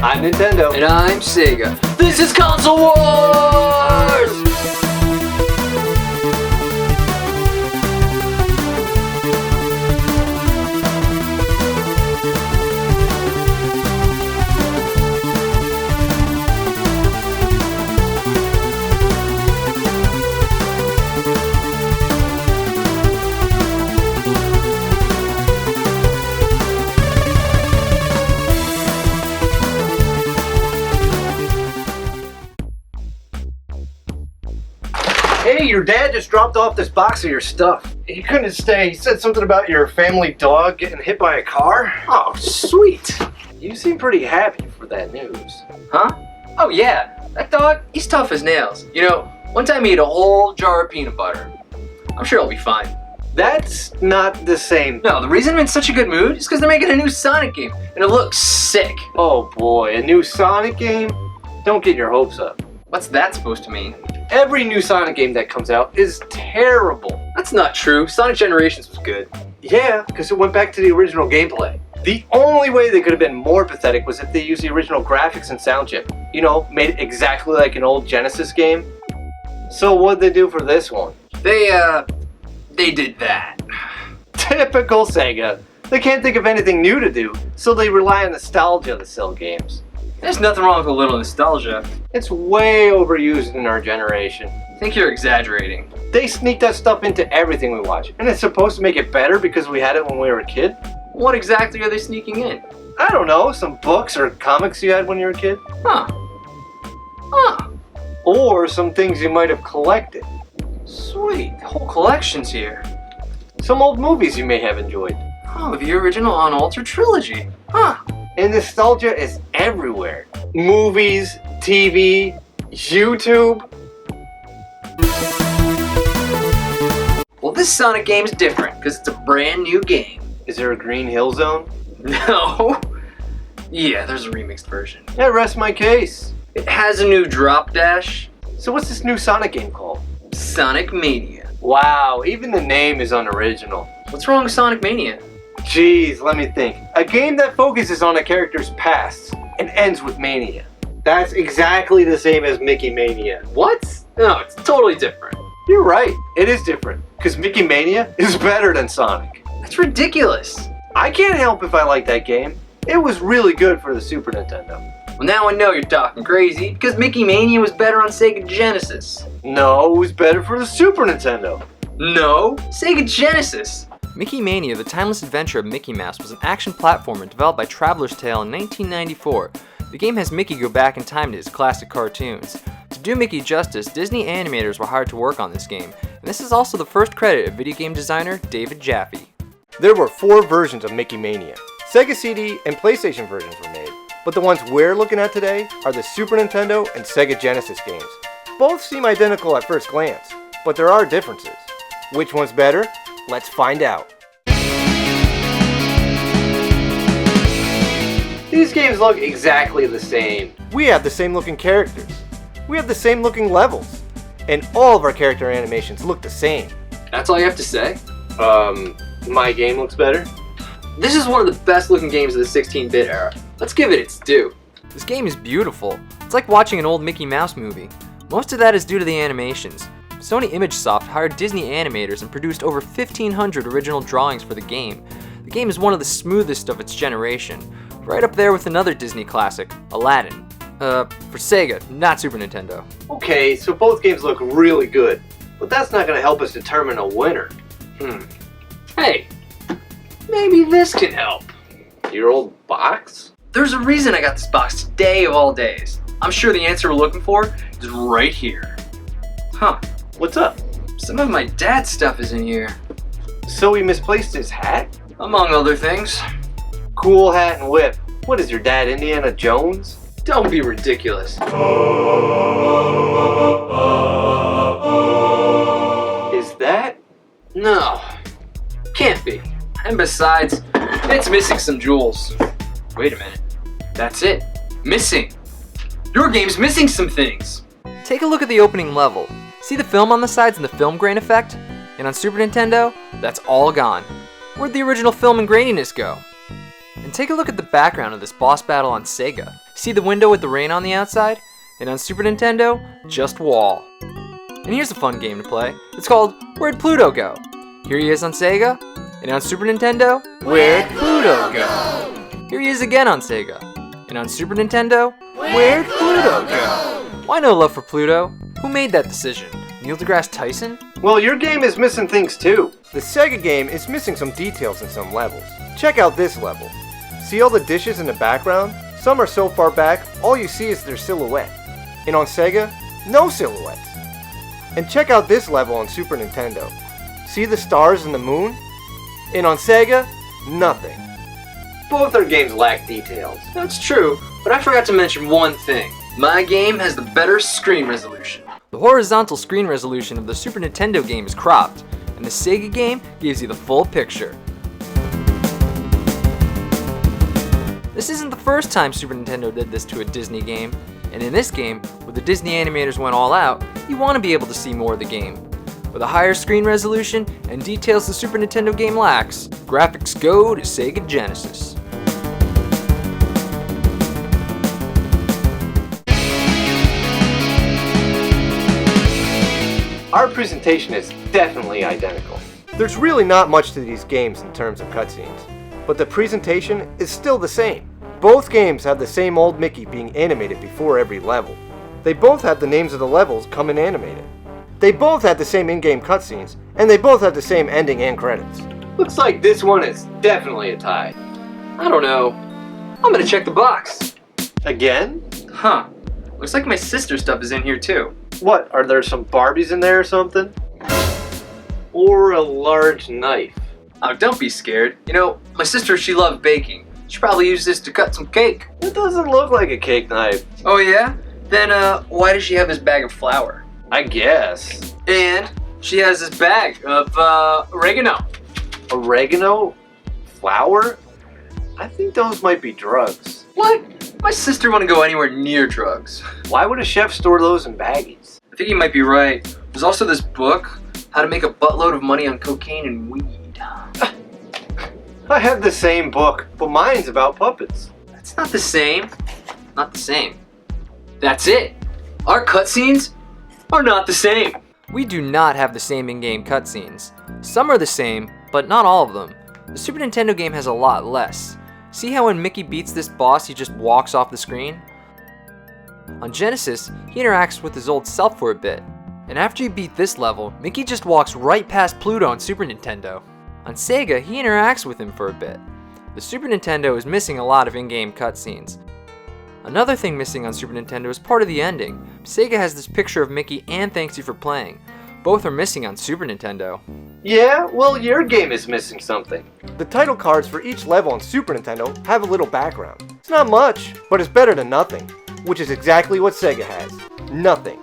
I'm Nintendo. And I'm Sega. This is Console Wars! Hey, your dad just dropped off this box of your stuff. He couldn't stay. He said something about your family dog getting hit by a car. Oh, sweet. You seem pretty happy for that news. Huh? Oh yeah, that dog, he's tough as nails. You know, one time he ate a whole jar of peanut butter. I'm sure he'll be fine. That's not the same. No, the reason I'm in such a good mood is because they're making a new Sonic game, and it looks sick. Oh boy, a new Sonic game? Don't get your hopes up. What's that supposed to mean? Every new Sonic game that comes out is terrible. That's not true. Sonic Generations was good. Yeah, because it went back to the original gameplay. The only way they could have been more pathetic was if they used the original graphics and sound chip. You know, made it exactly like an old Genesis game. So what'd they do for this one? They did that. Typical Sega. They can't think of anything new to do, so they rely on nostalgia to sell games. There's nothing wrong with a little nostalgia. It's way overused in our generation. I think you're exaggerating. They sneak that stuff into everything we watch, and it's supposed to make it better because we had it when we were a kid? What exactly are they sneaking in? I don't know, some books or comics you had when you were a kid? Huh. Or some things you might have collected. Sweet, the whole collection's here. Some old movies you may have enjoyed. Oh, the original Unaltered trilogy. Huh. And nostalgia is everywhere. Movies, TV, YouTube. Well, this Sonic game's different because it's a brand new game. Is there a Green Hill Zone? No. Yeah, there's a remixed version. Yeah, rest my case. It has a new drop dash. So what's this new Sonic game called? Sonic Mania. Wow, even the name is unoriginal. What's wrong with Sonic Mania? Jeez, let me think. A game that focuses on a character's past and ends with mania. That's exactly the same as Mickey Mania. What? No, it's totally different. You're right, it is different. Because Mickey Mania is better than Sonic. That's ridiculous. I can't help if I like that game. It was really good for the Super Nintendo. Well, now I know you're talking crazy because Mickey Mania was better on Sega Genesis. No, it was better for the Super Nintendo. No, Sega Genesis. Mickey Mania, the timeless adventure of Mickey Mouse, was an action platformer developed by Traveler's Tale in 1994. The game has Mickey go back in time to his classic cartoons. To do Mickey justice, Disney animators were hired to work on this game, and this is also the first credit of video game designer David Jaffe. There were 4 versions of Mickey Mania. Sega CD and PlayStation versions were made, but the ones we're looking at today are the Super Nintendo and Sega Genesis games. Both seem identical at first glance, but there are differences. Which one's better? Let's find out. These games look exactly the same. We have the same looking characters. We have the same looking levels. And all of our character animations look the same. That's all you have to say? My game looks better? This is one of the best looking games of the 16-bit era. Let's give it its due. This game is beautiful. It's like watching an old Mickey Mouse movie. Most of that is due to the animations. Sony ImageSoft hired Disney animators and produced over 1,500 original drawings for the game. The game is one of the smoothest of its generation, right up there with another Disney classic, Aladdin. For Sega, not Super Nintendo. Okay, so both games look really good, but that's not going to help us determine a winner. Hey, maybe this can help. Your old box? There's a reason I got this box today of all days. I'm sure the answer we're looking for is right here. Huh. What's up? Some of my dad's stuff is in here. So he misplaced his hat? Among other things. Cool hat and whip. What is your dad, Indiana Jones? Don't be ridiculous. Is that? No. Can't be. And besides, it's missing some jewels. Wait a minute. That's it. Missing. Your game's missing some things. Take a look at the opening level. See the film on the sides and the film grain effect? And on Super Nintendo, that's all gone. Where'd the original film and graininess go? And take a look at the background of this boss battle on Sega. See the window with the rain on the outside? And on Super Nintendo, just wall. And here's a fun game to play. It's called Where'd Pluto Go? Here he is on Sega, and on Super Nintendo, Where'd Pluto Go? Here he is again on Sega, and on Super Nintendo, Where'd Pluto Go? Why no love for Pluto? Who made that decision? Neil deGrasse Tyson? Well, your game is missing things too. The Sega game is missing some details in some levels. Check out this level. See all the dishes in the background? Some are so far back, all you see is their silhouette. And on Sega, no silhouettes. And check out this level on Super Nintendo. See the stars and the moon? And on Sega, nothing. Both our games lack details. That's true, but I forgot to mention one thing. My game has the better screen resolution. The horizontal screen resolution of the Super Nintendo game is cropped, and the Sega game gives you the full picture. This isn't the first time Super Nintendo did this to a Disney game, and in this game, where the Disney animators went all out, you want to be able to see more of the game. With a higher screen resolution and details the Super Nintendo game lacks, graphics go to Sega Genesis. Our presentation is definitely identical. There's really not much to these games in terms of cutscenes, but the presentation is still the same. Both games have the same old Mickey being animated before every level. They both have the names of the levels come in animated. They both have the same in-game cutscenes, and they both have the same ending and credits. Looks like this one is definitely a tie. I don't know. I'm gonna check the box. Again? Huh. Looks like my sister's stuff is in here too. What, are there some Barbies in there or something? Or a large knife? Oh, don't be scared. You know, my sister, she loved baking. She probably used this to cut some cake. It doesn't look like a cake knife. Oh yeah? Then why does she have this bag of flour? I guess. And she has this bag of oregano. Oregano? Flour? I think those might be drugs. What? My sister wouldn't go anywhere near drugs. Why would a chef store those in baggies? I think you might be right. There's also this book, How to Make a Buttload of Money on Cocaine and Weed. I have the same book, but mine's about puppets. That's not the same. Not the same. That's it. Our cutscenes are not the same. We do not have the same in-game cutscenes. Some are the same, but not all of them. The Super Nintendo game has a lot less. See how when Mickey beats this boss, he just walks off the screen? On Genesis, he interacts with his old self for a bit. And after you beat this level, Mickey just walks right past Pluto on Super Nintendo. On Sega, he interacts with him for a bit. The Super Nintendo is missing a lot of in-game cutscenes. Another thing missing on Super Nintendo is part of the ending. Sega has this picture of Mickey and Thanks You for Playing. Both are missing on Super Nintendo. Yeah, well, your game is missing something. The title cards for each level on Super Nintendo have a little background. It's not much, but it's better than nothing, which is exactly what Sega has. Nothing.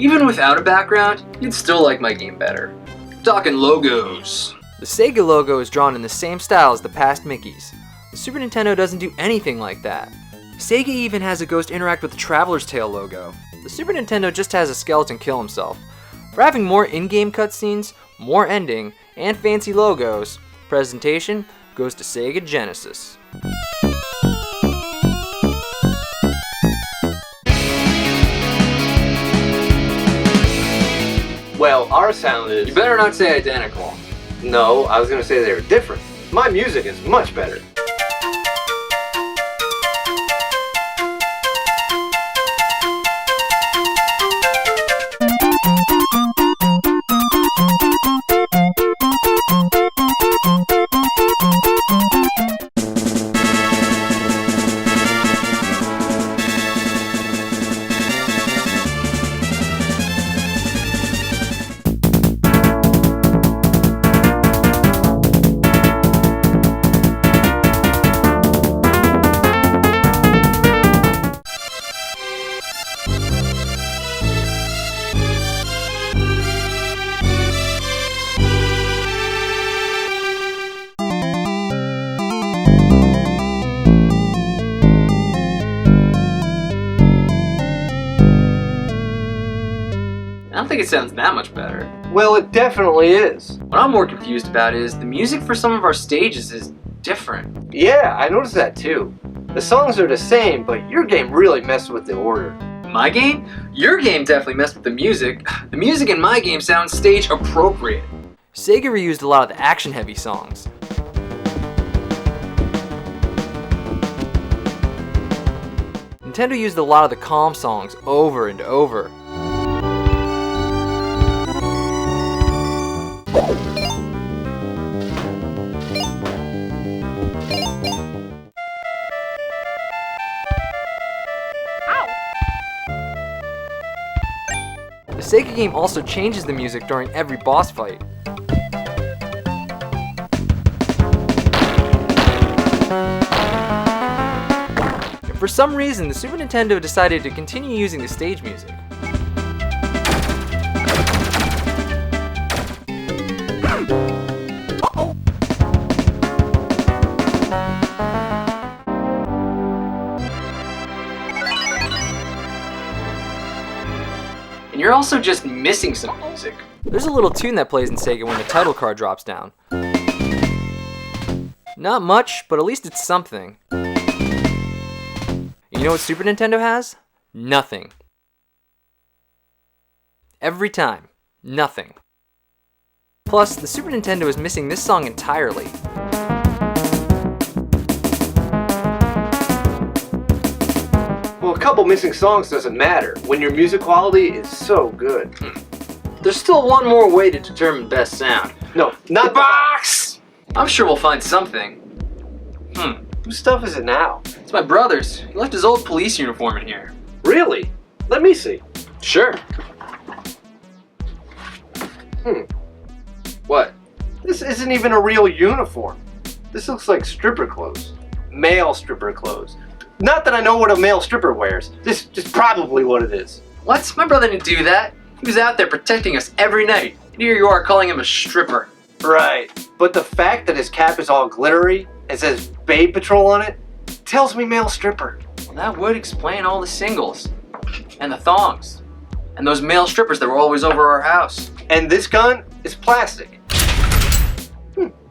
Even without a background, you'd still like my game better. Talking logos. The Sega logo is drawn in the same style as the past Mickeys. The Super Nintendo doesn't do anything like that. Sega even has a ghost interact with the Traveler's Tale logo. The Super Nintendo just has a skeleton kill himself. For having more in-game cutscenes, more ending, and fancy logos, presentation goes to Sega Genesis. Well, our sound is... You better not say identical. No, I was gonna say they were different. My music is much better. I don't think it sounds that much better. Well, it definitely is. What I'm more confused about is the music for some of our stages is different. Yeah, I noticed that too. The songs are the same, but your game really messed with the order. My game? Your game definitely messed with the music. The music in my game sounds stage appropriate. Sega reused a lot of the action-heavy songs. Nintendo used a lot of the calm songs over and over. The Sega game also changes the music during every boss fight. And for some reason, the Super Nintendo decided to continue using the stage music. And you're also just missing some music. There's a little tune that plays in Sega when the title card drops down. Not much, but at least it's something. You know what Super Nintendo has? Nothing. Every time. Nothing. Plus, the Super Nintendo is missing this song entirely. Well, a couple missing songs doesn't matter when your music quality is so good. There's still one more way to determine best sound. No, not The box! I'm sure we'll find something. Whose stuff is it now? It's my brother's. He left his old police uniform in here. Really? Let me see. Sure. What? This isn't even a real uniform. This looks like stripper clothes. Male stripper clothes. Not that I know what a male stripper wears. This is probably what it is. What? My brother didn't do that. He was out there protecting us every night. And here you are calling him a stripper. Right. But the fact that his cap is all glittery and says Babe Patrol on it tells me male stripper. Well, that would explain all the singles. And the thongs. And those male strippers that were always over our house. And this gun is plastic.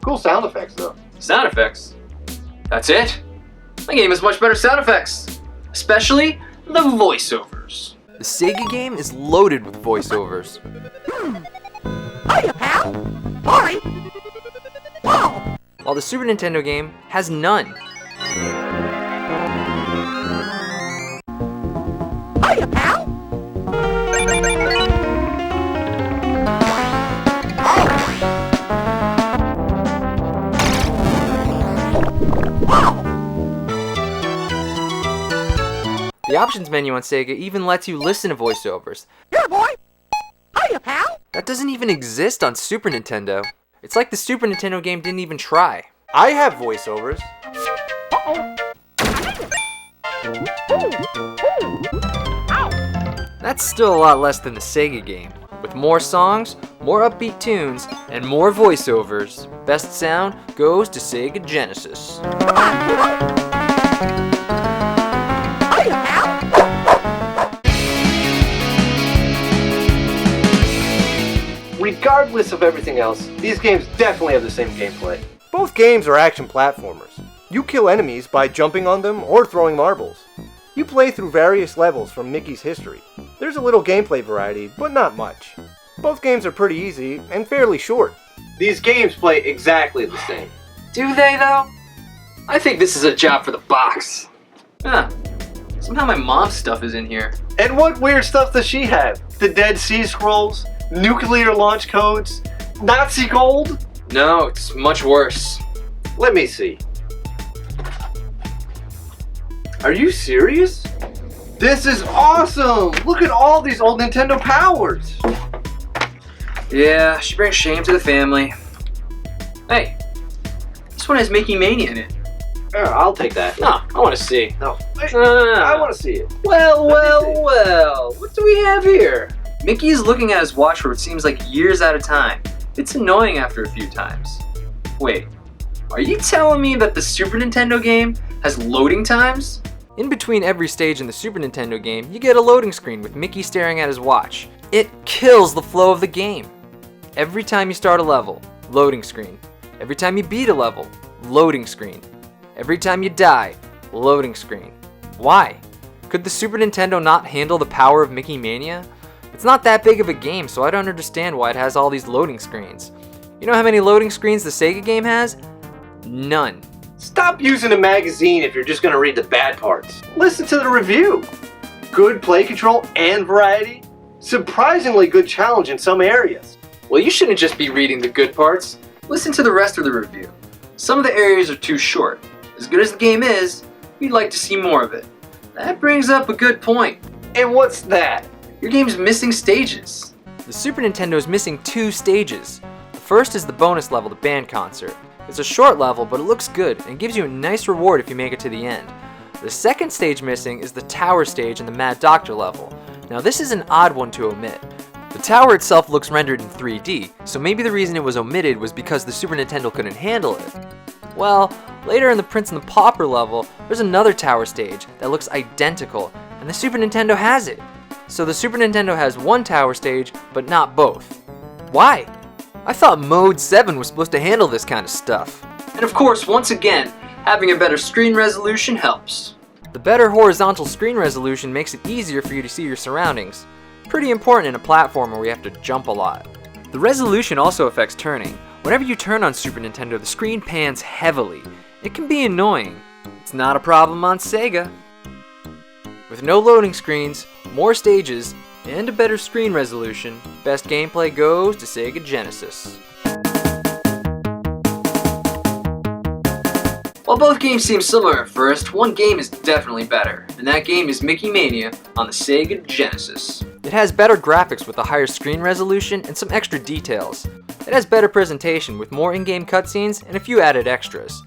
Cool sound effects though. Sound effects? That's it? My game has much better sound effects. Especially the voiceovers. The Sega game is loaded with voiceovers. Hiya, pal! Sorry! Whoa! While the Super Nintendo game has none. Hiya, pal! The options menu on Sega even lets you listen to voiceovers. Here, boy! Hiya, pal! That doesn't even exist on Super Nintendo. It's like the Super Nintendo game didn't even try. I have voiceovers. Uh-oh! Ow! That's still a lot less than the Sega game. With more songs, more upbeat tunes, and more voiceovers, best sound goes to Sega Genesis. Hiya, pal! Regardless of everything else, these games definitely have the same gameplay. Both games are action platformers. You kill enemies by jumping on them or throwing marbles. You play through various levels from Mickey's history. There's a little gameplay variety, but not much. Both games are pretty easy and fairly short. These games play exactly the same. Do they, though? I think this is a job for the box. Somehow my mom's stuff is in here. And what weird stuff does she have? The Dead Sea Scrolls? Nuclear launch codes? Nazi gold? No, it's much worse. Let me see. Are you serious? This is awesome! Look at all these old Nintendo powers! Yeah, she brings shame to the family. Hey, this one has Mickey Mania in it. I'll take that. No, I want to see. No. No. I want to see it. Well, Let me see. well. What do we have here? Mickey's looking at his watch for what seems like years at a time. It's annoying after a few times. Wait, are you telling me that the Super Nintendo game has loading times? In between every stage in the Super Nintendo game, you get a loading screen with Mickey staring at his watch. It kills the flow of the game. Every time you start a level, loading screen. Every time you beat a level, loading screen. Every time you die, Loading screen. Why? Could the Super Nintendo not handle the power of Mickey Mania? It's not that big of a game, so I don't understand why it has all these loading screens. You know how many loading screens the Sega game has? None. Stop using a magazine if you're just going to read the bad parts. Listen to the review. Good play control and variety. Surprisingly good challenge in some areas. Well, you shouldn't just be reading the good parts. Listen to the rest of the review. Some of the areas are too short. As good as the game is, we'd like to see more of it. That brings up a good point. And what's that? Your game's missing stages. The Super Nintendo is missing 2 stages. The first is the bonus level, the band concert. It's a short level, but it looks good and gives you a nice reward if you make it to the end. The second stage missing is the tower stage and the Mad Doctor level. Now this is an odd one to omit. The tower itself looks rendered in 3D, so maybe the reason it was omitted was because the Super Nintendo couldn't handle it. Well, later in the Prince and the Pauper level, there's another tower stage that looks identical, and the Super Nintendo has it. So the Super Nintendo has one tower stage, but not both. Why? I thought Mode 7 was supposed to handle this kind of stuff. And of course, once again, having a better screen resolution helps. The better horizontal screen resolution makes it easier for you to see your surroundings. Pretty important in a platformer where you have to jump a lot. The resolution also affects turning. Whenever you turn on Super Nintendo, the screen pans heavily. It can be annoying. It's not a problem on Sega. With no loading screens, more stages, and a better screen resolution, best gameplay goes to Sega Genesis. While both games seem similar at first, one game is definitely better, and that game is Mickey Mania on the Sega Genesis. It has better graphics with a higher screen resolution and some extra details. It has better presentation with more in-game cutscenes and a few added extras.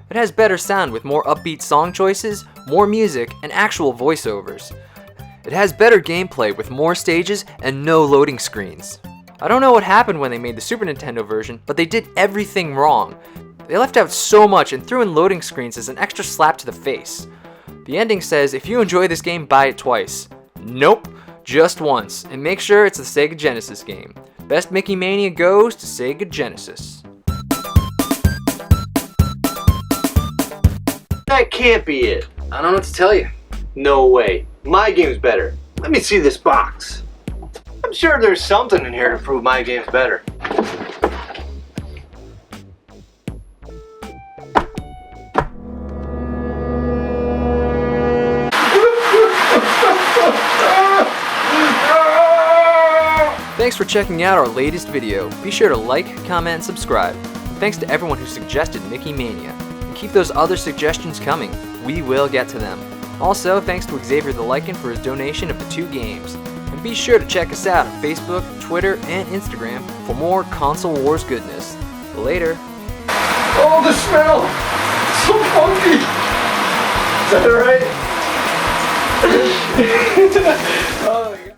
It has better sound with more upbeat song choices, more music, and actual voiceovers. It has better gameplay with more stages and no loading screens. I don't know what happened when they made the Super Nintendo version, but they did everything wrong. They left out so much and threw in loading screens as an extra slap to the face. The ending says, if you enjoy this game, buy it twice. Nope, just once, and make sure it's the Sega Genesis game. Best Mickey Mania goes to Sega Genesis. That can't be it. I don't know what to tell you. No way. My game's better. Let me see this box. I'm sure there's something in here to prove my game's better. Thanks for checking out our latest video. Be sure to like, comment, and subscribe. And thanks to everyone who suggested Mickey Mania. And keep those other suggestions coming. We will get to them. Also, thanks to Xavior TheLycan for his donation of the 2 games. And be sure to check us out on Facebook, Twitter, and Instagram for more Console Wars goodness. Later. Oh, the smell! It's so funky! Is that alright?